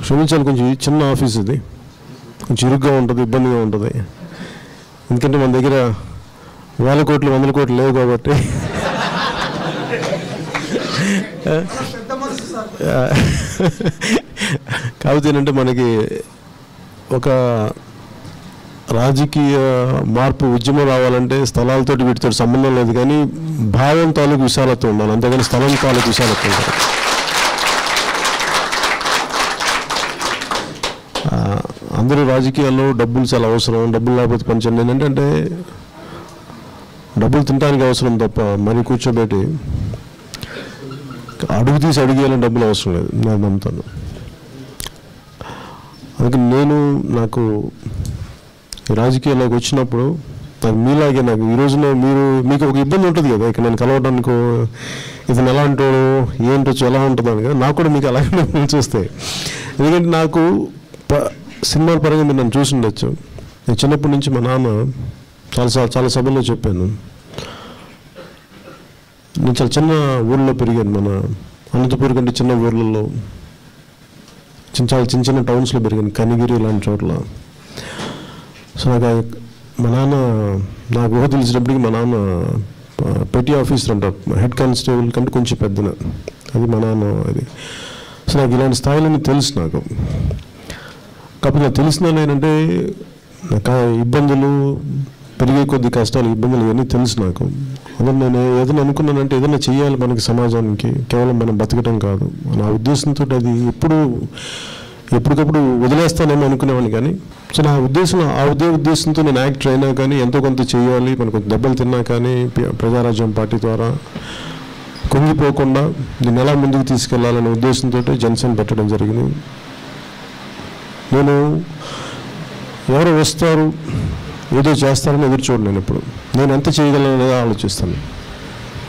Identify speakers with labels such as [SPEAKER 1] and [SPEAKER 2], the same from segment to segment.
[SPEAKER 1] క్షమించాలి, కొంచెం చిన్న ఆఫీస్ ఇది, కొంచెం ఇరుగ్గా ఉంటుంది, ఇబ్బందిగా ఉంటుంది. ఎందుకంటే మన దగ్గర వేల కోట్లు 100 కోట్లు లేవు కాబట్టి. కాకపోతే ఏంటంటే మనకి ఒక రాజకీయ మార్పు ఉద్యమం రావాలంటే స్థలాలతో వీటితో సంబంధం లేదు, కానీ భావం తాలూకు విశాలత ఉండాలి, అంతేగాని స్థలం తాలూకు విశాలత ఉండాలి. అందరూ రాజకీయాల్లో డబ్బులు చాలా అవసరం, డబ్బులు లేకపోతే పనిచేయండి ఏంటంటే డబ్బులు తినడానికి అవసరం తప్ప మరి కూర్చోబెట్టి అడుగు తీసి అడిగేయాలని డబ్బులు అవసరం లేదు, నేను నమ్ముతాను. అందుకని నాకు రాజకీయాల్లోకి వచ్చినప్పుడు నాకు మీలాగే నాకు ఈ రోజున మీకు ఒక ఇబ్బంది ఉంటుంది కదా, ఇక నేను కలవడానికి ఇతను ఎలా అంటాడు ఏంటొచ్చు ఎలా ఉంటుంది అని కదా, నాకు కూడా మీకు అలాగే చూస్తాయి. ఎందుకంటే నాకు సినిమాల పరంగా మీరు నన్ను చూసి ఉండొచ్చు. నేను చిన్నప్పటి నుంచి మా నాన్న చాలా సభల్లో చెప్పాను, నేను చాలా చిన్న ఊళ్ళో పెరిగాను, మన అనంతపూర్ కంటే చిన్న ఊర్లలో చాలా చిన్న టౌన్స్లో పెరిగాను, కనిగిరి ఇలాంటి చోట్ల. సో మా నాన్న నాకు ఊహ తెలిసినప్పటికీ మా నాన్న పెట్టి ఆఫీసర్ అంటారు, హెడ్ కానిస్టేబుల్ కంటే కొంచెం పెద్దన, అది మా నాన్న అది. సో నాకు ఇలాంటి స్థాయిలోనే తెలుసు నాకు. కాకపోతే నాకు తెలిసిన ఏంటంటే నాకు ఇబ్బందులు పెరిగే కొద్ది కష్టాలు ఇబ్బందులు ఇవన్నీ తెలుసు నాకు. అదే నేను ఏదైనా అనుకున్నానంటే ఏదైనా చేయాలి మనకి సమాజానికి, కేవలం మనం బతకటం కాదు. నా ఉద్దేశంతో అది ఎప్పటికప్పుడు వదిలేస్తానేమో అనుకునేవాడిని, కానీ సో నా ఉద్దేశంతో నేను యాక్టర్ అయినా కానీ ఎంతో కొంత చేయాలి, మనకు దెబ్బలు తిన్నా కానీ ప్రజారాజ్యం పార్టీ ద్వారా కుంగిపోకుండా దీన్ని ఎలా ముందుకు తీసుకెళ్లాలనే ఉద్దేశంతో జనసేన పెట్టడం జరిగింది. నేను ఎవరు వస్తారు ఏదో చేస్తారని ఎదురు చూడలేను, ఇప్పుడు నేను ఎంత చేయగలను అనేది ఆలోచిస్తాను.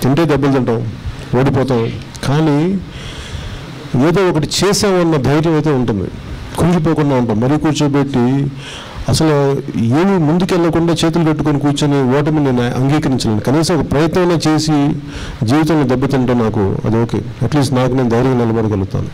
[SPEAKER 1] తింటే దెబ్బలు తింటాం, ఓడిపోతాం, కానీ ఏదో ఒకటి చేసామన్న ధైర్యం అయితే ఉంటుంది, కుంగిపోకుండా ఉంటాం. మరీ కూర్చోబెట్టి అసలు ఏమి ముందుకెళ్లకుండా చేతులు పెట్టుకొని కూర్చొని ఓటమి నేను అంగీకరించలేను. కనీసం ఒక ప్రయత్నం చేసి జీవితంలో దెబ్బతింటాం, నాకు అది ఓకే, అట్లీస్ట్ నాకు నేను ధైర్యం నిలబడగలుగుతాను.